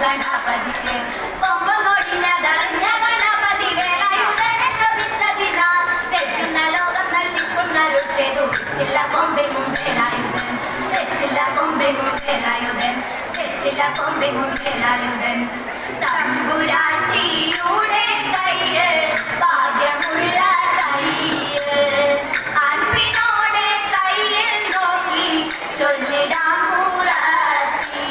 ഗണപതിക്ക് കൊമ്പൊടിഞ്ഞതറിഞ്ഞ ഗണപതി വേലായുധനെ ശപിച്ചതിനാൽ തെറ്റുന്ന ലോകം നശിക്കുന്ന ചെയ്തു വെച്ചില്ല കൊമ്പെങ്ങും വേലായുധൻ വെച്ചില്ല കൊമ്പെങ്ങും വേലായുധൻ വെച്ചില്ല കൊമ്പെങ്ങും വേലായുധൻ തമ്പുരാട്ടിയുടെ കയ്യ് ഭാഗ്യമുള്ള കയ്യ് അൻപിനോടെ കയ്യിൽ നോക്കി ചൊല്ലിടാം പൂറാത്തി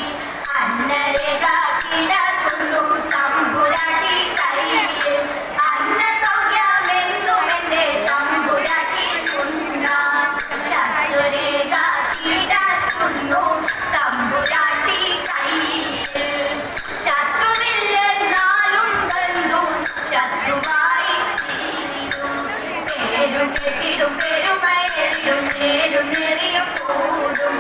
അന്നരേഖ കിടക്കുന്നു തമ്പുരാട്ടി കയ്യിൽ അന്ന സൗഖ്യമെന്നും എന്റെ തമ്പുരാട്ടി ഉണ്ടാം ശത്രുരേഖ കിടക്കുന്നു തമ്പുരാട്ടി കയ്യിൽ ശത്രുവില്ലെന്നാലും ബന്ധു ശത്രുവായി തീരും പേരും കെട്ടിടും പെരുമയേറിയും നേരും നെറിയും കൂടും